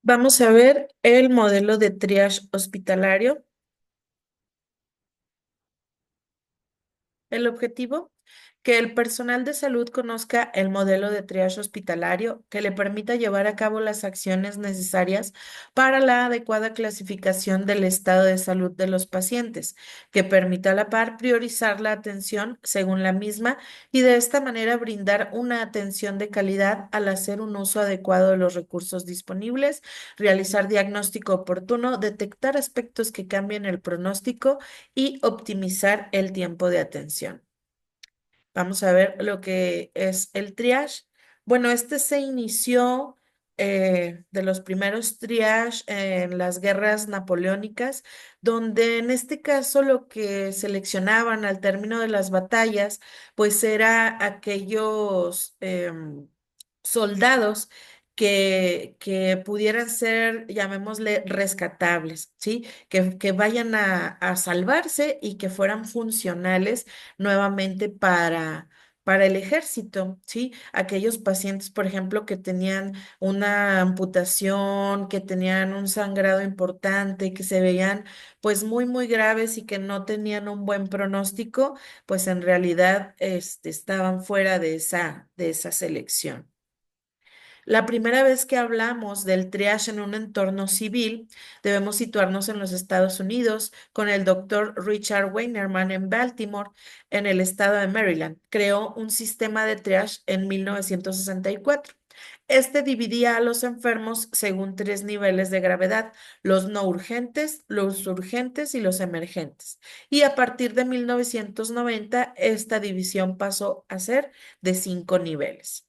Vamos a ver el modelo de triage hospitalario. El objetivo, que el personal de salud conozca el modelo de triage hospitalario que le permita llevar a cabo las acciones necesarias para la adecuada clasificación del estado de salud de los pacientes, que permita a la par priorizar la atención según la misma y de esta manera brindar una atención de calidad al hacer un uso adecuado de los recursos disponibles, realizar diagnóstico oportuno, detectar aspectos que cambien el pronóstico y optimizar el tiempo de atención. Vamos a ver lo que es el triage. Bueno, este se inició de los primeros triage en las guerras napoleónicas, donde en este caso lo que seleccionaban al término de las batallas, pues era aquellos soldados que pudieran ser, llamémosle, rescatables, ¿sí? Que vayan a salvarse y que fueran funcionales nuevamente para el ejército, ¿sí? Aquellos pacientes, por ejemplo, que tenían una amputación, que tenían un sangrado importante, que se veían pues muy, muy graves y que no tenían un buen pronóstico, pues en realidad estaban fuera de esa selección. La primera vez que hablamos del triage en un entorno civil, debemos situarnos en los Estados Unidos con el doctor Richard Weinerman en Baltimore, en el estado de Maryland. Creó un sistema de triage en 1964. Este dividía a los enfermos según tres niveles de gravedad: los no urgentes, los urgentes y los emergentes. Y a partir de 1990, esta división pasó a ser de 5 niveles.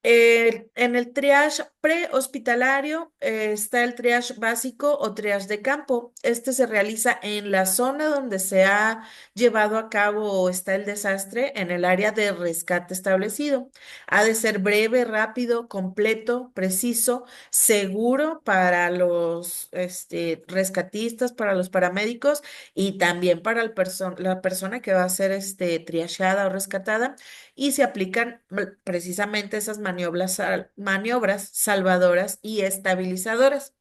En el triage prehospitalario está el triage básico o triage de campo. Este se realiza en la zona donde se ha llevado a cabo o está el desastre, en el área de rescate establecido. Ha de ser breve, rápido, completo, preciso, seguro para los rescatistas, para los paramédicos y también para la persona que va a ser triageada o rescatada, y se aplican precisamente esas maniobras salvadoras y estabilizadoras.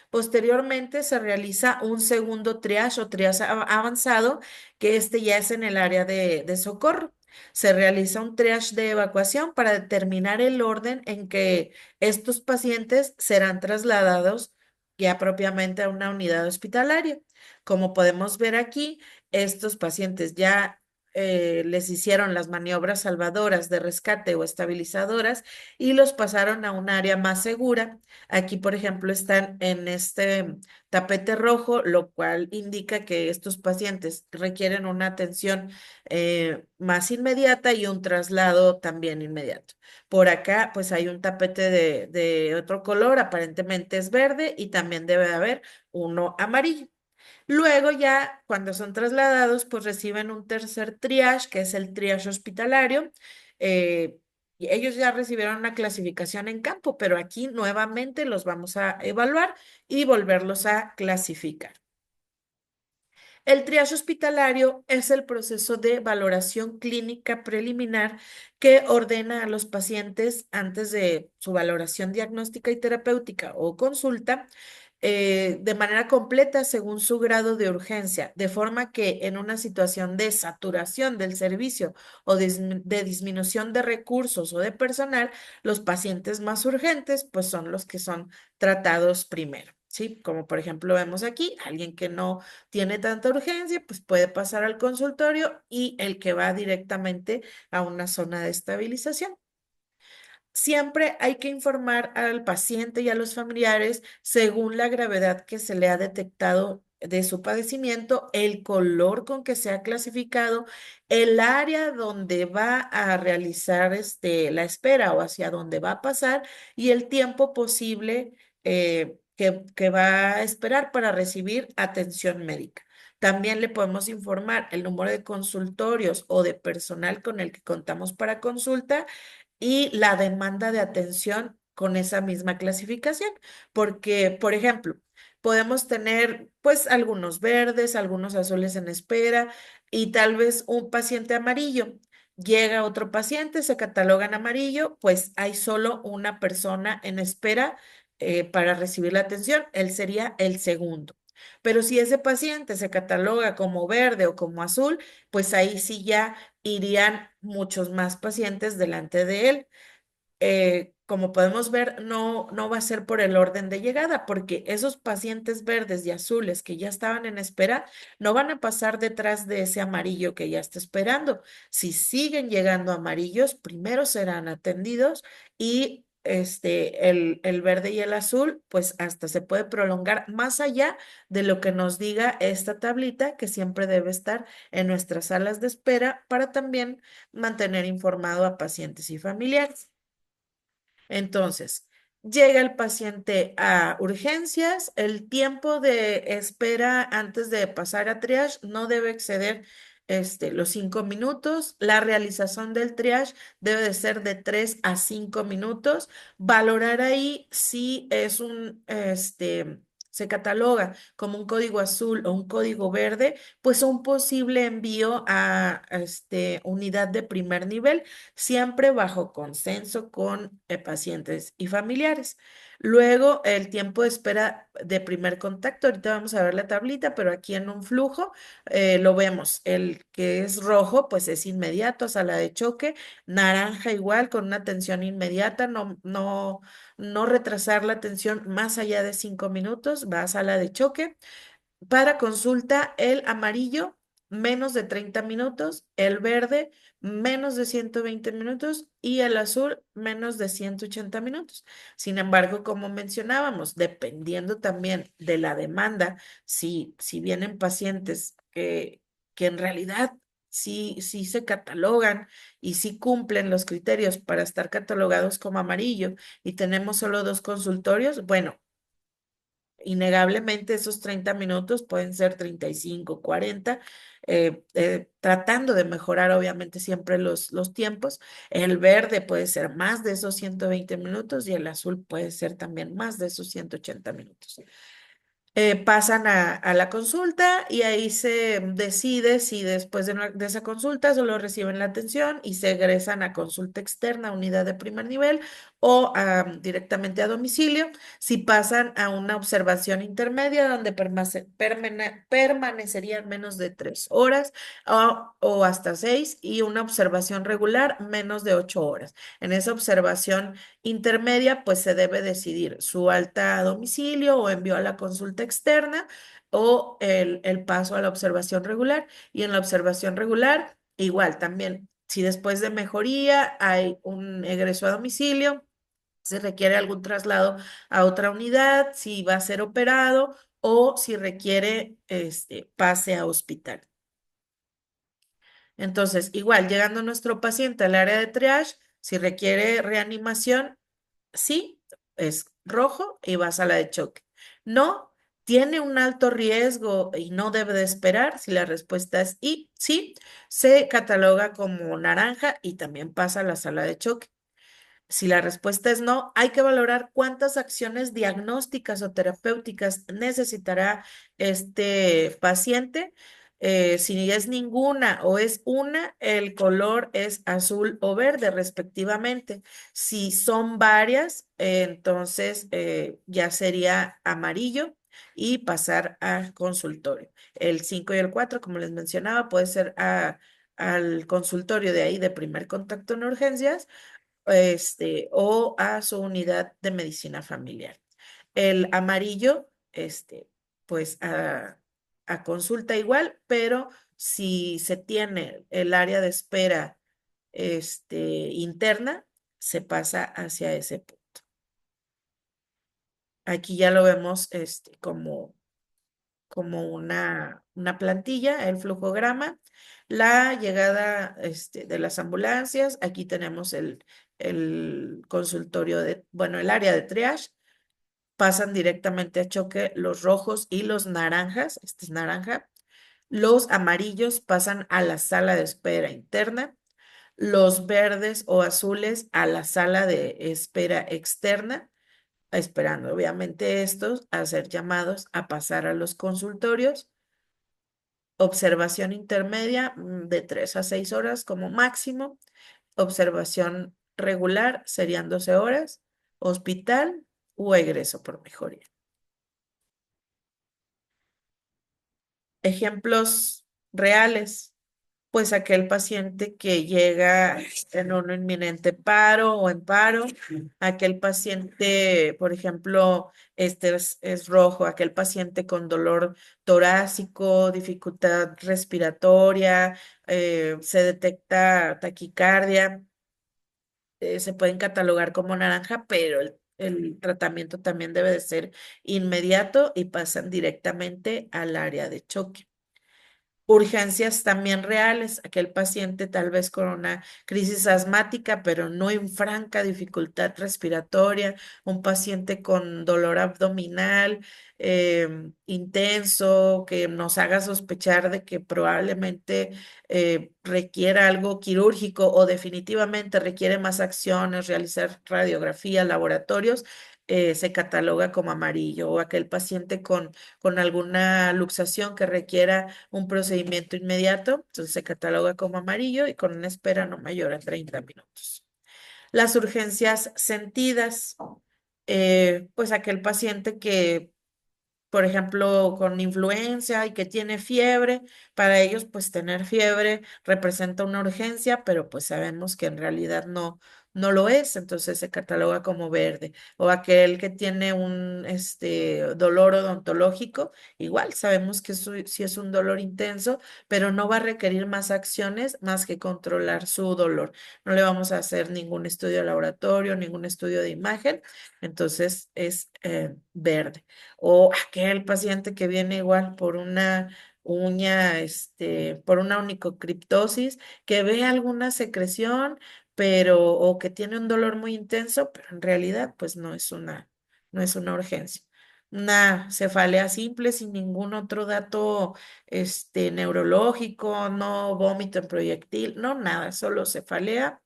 Posteriormente se realiza un segundo triage o triage avanzado, que este ya es en el área de socorro. Se realiza un triage de evacuación para determinar el orden en que estos pacientes serán trasladados ya propiamente a una unidad hospitalaria. Como podemos ver aquí, estos pacientes ya les hicieron las maniobras salvadoras de rescate o estabilizadoras y los pasaron a un área más segura. Aquí, por ejemplo, están en este tapete rojo, lo cual indica que estos pacientes requieren una atención más inmediata y un traslado también inmediato. Por acá, pues hay un tapete de otro color, aparentemente es verde, y también debe haber uno amarillo. Luego ya cuando son trasladados, pues reciben un tercer triage, que es el triage hospitalario. Y ellos ya recibieron una clasificación en campo, pero aquí nuevamente los vamos a evaluar y volverlos a clasificar. El triage hospitalario es el proceso de valoración clínica preliminar que ordena a los pacientes antes de su valoración diagnóstica y terapéutica o consulta, de manera completa según su grado de urgencia, de forma que en una situación de saturación del servicio o de disminución de recursos o de personal, los pacientes más urgentes pues son los que son tratados primero. ¿Sí? Como por ejemplo vemos aquí, alguien que no tiene tanta urgencia, pues puede pasar al consultorio, y el que va directamente a una zona de estabilización. Siempre hay que informar al paciente y a los familiares según la gravedad que se le ha detectado de su padecimiento, el color con que se ha clasificado, el área donde va a realizar la espera o hacia dónde va a pasar, y el tiempo posible que va a esperar para recibir atención médica. También le podemos informar el número de consultorios o de personal con el que contamos para consulta y la demanda de atención con esa misma clasificación. Porque, por ejemplo, podemos tener pues algunos verdes, algunos azules en espera y tal vez un paciente amarillo. Llega otro paciente, se cataloga en amarillo, pues hay solo una persona en espera para recibir la atención, él sería el segundo. Pero si ese paciente se cataloga como verde o como azul, pues ahí sí ya irían muchos más pacientes delante de él. Como podemos ver, no va a ser por el orden de llegada, porque esos pacientes verdes y azules que ya estaban en espera no van a pasar detrás de ese amarillo que ya está esperando. Si siguen llegando amarillos, primero serán atendidos y el verde y el azul, pues hasta se puede prolongar más allá de lo que nos diga esta tablita que siempre debe estar en nuestras salas de espera para también mantener informado a pacientes y familiares. Entonces, llega el paciente a urgencias, el tiempo de espera antes de pasar a triage no debe exceder los 5 minutos. La realización del triage debe de ser de 3 a 5 minutos. Valorar ahí si es se cataloga como un código azul o un código verde, pues un posible envío a unidad de primer nivel siempre bajo consenso con pacientes y familiares. Luego, el tiempo de espera de primer contacto, ahorita vamos a ver la tablita, pero aquí en un flujo lo vemos. El que es rojo, pues es inmediato, sala de choque, naranja igual, con una atención inmediata, no retrasar la atención más allá de 5 minutos, va a sala de choque. Para consulta, el amarillo, menos de 30 minutos, el verde, menos de 120 minutos y el azul, menos de 180 minutos. Sin embargo, como mencionábamos, dependiendo también de la demanda, si vienen pacientes que en realidad sí se catalogan y sí cumplen los criterios para estar catalogados como amarillo y tenemos solo dos consultorios, bueno, innegablemente esos 30 minutos pueden ser 35, 40, tratando de mejorar obviamente siempre los tiempos. El verde puede ser más de esos 120 minutos y el azul puede ser también más de esos 180 minutos. Pasan a la consulta y ahí se decide si después de esa consulta solo reciben la atención y se egresan a consulta externa, unidad de primer nivel o directamente a domicilio. Si pasan a una observación intermedia donde permanecerían menos de 3 horas o hasta 6 y una observación regular menos de 8 horas. En esa observación intermedia, pues se debe decidir su alta a domicilio o envío a la consulta externa o el paso a la observación regular. Y en la observación regular, igual también, si después de mejoría hay un egreso a domicilio, si requiere algún traslado a otra unidad, si va a ser operado o si requiere pase a hospital. Entonces, igual, llegando nuestro paciente al área de triage, si requiere reanimación, sí, es rojo y va a sala de choque. No, tiene un alto riesgo y no debe de esperar. Si la respuesta es y, sí, se cataloga como naranja y también pasa a la sala de choque. Si la respuesta es no, hay que valorar cuántas acciones diagnósticas o terapéuticas necesitará este paciente. Si es ninguna o es una, el color es azul o verde respectivamente. Si son varias, entonces ya sería amarillo y pasar al consultorio. El 5 y el 4, como les mencionaba, puede ser al consultorio de ahí de primer contacto en urgencias o a su unidad de medicina familiar. El amarillo, pues a consulta igual, pero si se tiene el área de espera, interna, se pasa hacia ese punto. Aquí ya lo vemos, como una plantilla, el flujograma, la llegada de las ambulancias. Aquí tenemos el consultorio bueno, el área de triage. Pasan directamente a choque los rojos y los naranjas. Este es naranja. Los amarillos pasan a la sala de espera interna. Los verdes o azules a la sala de espera externa, esperando obviamente estos a ser llamados a pasar a los consultorios. Observación intermedia de 3 a 6 horas como máximo. Observación regular serían 12 horas. Hospital o egreso por mejoría. Ejemplos reales. Pues aquel paciente que llega en un inminente paro o en paro, aquel paciente, por ejemplo, este es rojo, aquel paciente con dolor torácico, dificultad respiratoria, se detecta taquicardia, se pueden catalogar como naranja, pero el tratamiento también debe de ser inmediato y pasan directamente al área de choque. Urgencias también reales, aquel paciente tal vez con una crisis asmática, pero no en franca dificultad respiratoria, un paciente con dolor abdominal intenso, que nos haga sospechar de que probablemente requiera algo quirúrgico o definitivamente requiere más acciones, realizar radiografía, laboratorios. Se cataloga como amarillo o aquel paciente con alguna luxación que requiera un procedimiento inmediato, entonces se cataloga como amarillo y con una espera no mayor a 30 minutos. Las urgencias sentidas, pues aquel paciente que por ejemplo, con influenza y que tiene fiebre, para ellos pues tener fiebre representa una urgencia, pero pues sabemos que en realidad no lo es, entonces se cataloga como verde. O aquel que tiene un dolor odontológico, igual sabemos que sí es un dolor intenso, pero no va a requerir más acciones más que controlar su dolor. No le vamos a hacer ningún estudio de laboratorio, ningún estudio de imagen, entonces es verde. O aquel paciente que viene igual por una uña, por una onicocriptosis, que ve alguna secreción, pero, o que tiene un dolor muy intenso, pero en realidad, pues no es una urgencia. Una cefalea simple sin ningún otro dato, neurológico, no vómito en proyectil, no nada, solo cefalea,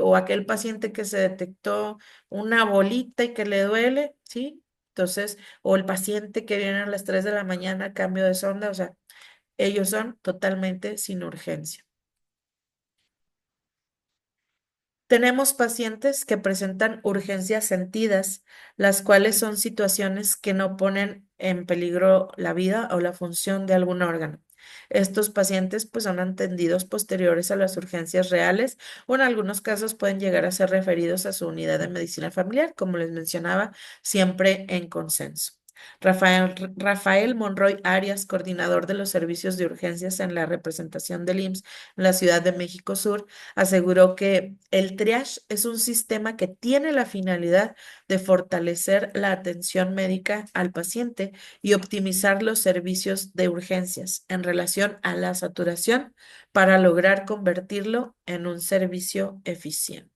o aquel paciente que se detectó una bolita y que le duele, ¿sí? Entonces, o el paciente que viene a las 3 de la mañana, cambio de sonda, o sea, ellos son totalmente sin urgencia. Tenemos pacientes que presentan urgencias sentidas, las cuales son situaciones que no ponen en peligro la vida o la función de algún órgano. Estos pacientes pues son atendidos posteriores a las urgencias reales o en algunos casos pueden llegar a ser referidos a su unidad de medicina familiar, como les mencionaba, siempre en consenso. Rafael Monroy Arias, coordinador de los servicios de urgencias en la representación del IMSS en la Ciudad de México Sur, aseguró que el triage es un sistema que tiene la finalidad de fortalecer la atención médica al paciente y optimizar los servicios de urgencias en relación a la saturación para lograr convertirlo en un servicio eficiente.